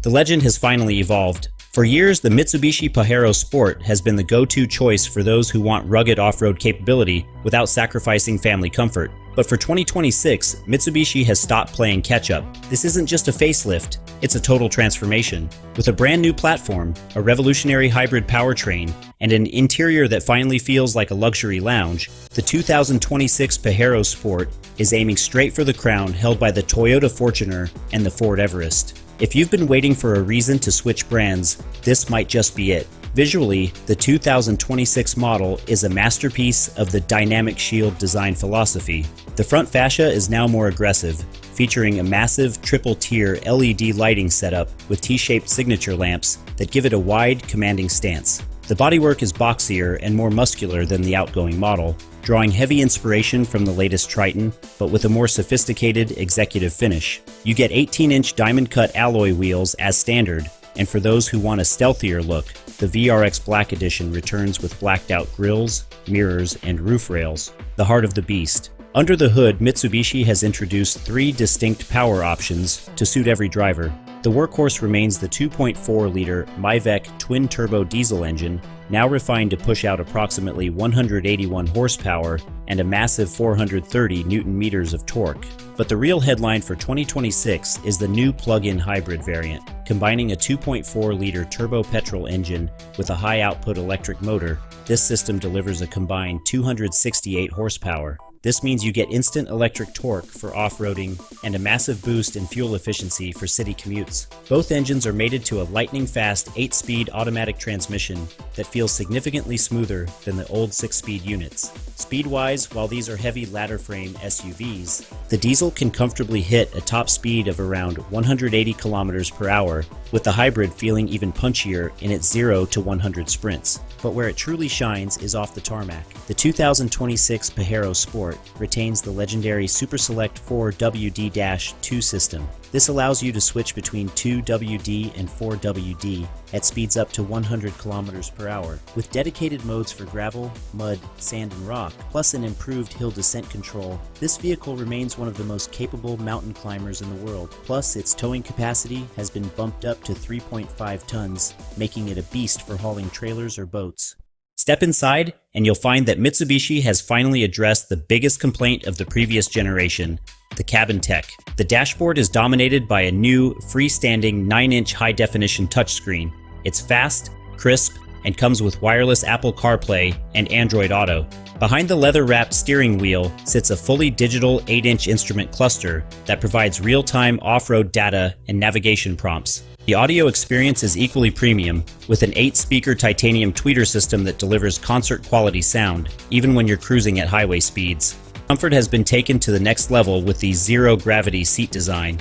The legend has finally evolved. For years, the Mitsubishi Pajero Sport has been the go-to choice for those who want rugged off-road capability without sacrificing family comfort. But for 2026, Mitsubishi has stopped playing catch-up. This isn't just a facelift, it's a total transformation. With a brand new platform, a revolutionary hybrid powertrain, and an interior that finally feels like a luxury lounge, the 2026 Pajero Sport is aiming straight for the crown held by the Toyota Fortuner and the Ford Everest. If you've been waiting for a reason to switch brands, this might just be it. Visually, the 2026 model is a masterpiece of the dynamic shield design philosophy. The front fascia is now more aggressive, featuring a massive triple-tier LED lighting setup with T-shaped signature lamps that give it a wide, commanding stance. The bodywork is boxier and more muscular than the outgoing model, drawing heavy inspiration from the latest Triton, but with a more sophisticated executive finish. You get 18-inch diamond-cut alloy wheels as standard, and for those who want a stealthier look, the VRX Black Edition returns with blacked-out grills, mirrors, and roof rails, the heart of the beast. Under the hood, Mitsubishi has introduced 3 distinct power options to suit every driver. The workhorse remains the 2.4-liter Myvec twin-turbo diesel engine, now refined to push out approximately 181 horsepower and a massive 430 Newton-meters of torque. But the real headline for 2026 is the new plug-in hybrid variant, combining a 2.4-liter turbo petrol engine with a high-output electric motor. This system delivers a combined 268 horsepower. This means you get instant electric torque for off-roading and a massive boost in fuel efficiency for city commutes. Both engines are mated to a lightning-fast 8-speed automatic transmission that feels significantly smoother than the old 6-speed units. Speed-wise, while these are heavy ladder-frame SUVs, the diesel can comfortably hit a top speed of around 180 kilometers per hour, with the hybrid feeling even punchier in its 0 to 100 sprints. But where it truly shines is off the tarmac. The 2026 Pajero Sport retains the legendary Super Select 4WD-2 system. This allows you to switch between 2WD and 4WD at speeds up to 100 kilometers per hour, with dedicated modes for gravel, mud, sand, and rock, plus an improved hill descent control. This vehicle remains one of the most capable mountain climbers in the world. Plus, its towing capacity has been bumped up to 3.5 tons, making it a beast for hauling trailers or boats. Step inside, and you'll find that Mitsubishi has finally addressed the biggest complaint of the previous generation: the cabin tech. The dashboard is dominated by a new, freestanding 9-inch high-definition touchscreen. It's fast, crisp, and comes with wireless Apple CarPlay and Android Auto. Behind the leather-wrapped steering wheel sits a fully digital 8-inch instrument cluster that provides real-time off-road data and navigation prompts. The audio experience is equally premium, with an 8-speaker titanium tweeter system that delivers concert-quality sound, even when you're cruising at highway speeds. Comfort has been taken to the next level with the zero-gravity seat design.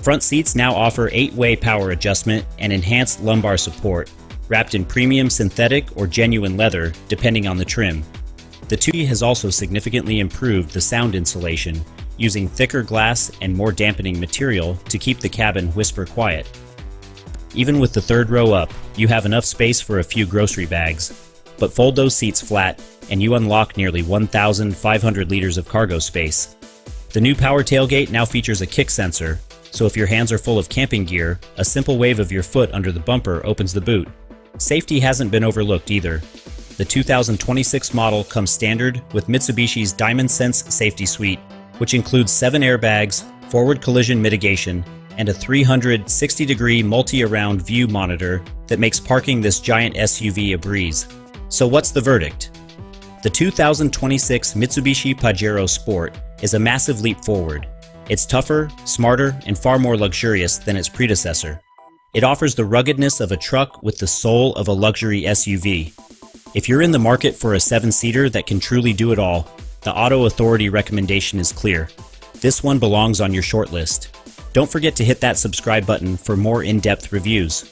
Front seats now offer 8-way power adjustment and enhanced lumbar support, wrapped in premium synthetic or genuine leather, depending on the trim. The 2 has also significantly improved the sound insulation, using thicker glass and more dampening material to keep the cabin whisper quiet. Even with the third row up, you have enough space for a few grocery bags. But fold those seats flat, and you unlock nearly 1,500 liters of cargo space. The new power tailgate now features a kick sensor, so if your hands are full of camping gear, a simple wave of your foot under the bumper opens the boot. Safety hasn't been overlooked either. The 2026 model comes standard with Mitsubishi's Diamond Sense safety suite, which includes 7 airbags, forward collision mitigation, and a 360-degree multi-around view monitor that makes parking this giant SUV a breeze. So what's the verdict? The 2026 Mitsubishi Pajero Sport is a massive leap forward. It's tougher, smarter, and far more luxurious than its predecessor. It offers the ruggedness of a truck with the soul of a luxury SUV. If you're in the market for a 7-seater that can truly do it all, the Auto Authority recommendation is clear. This one belongs on your shortlist. Don't forget to hit that subscribe button for more in-depth reviews.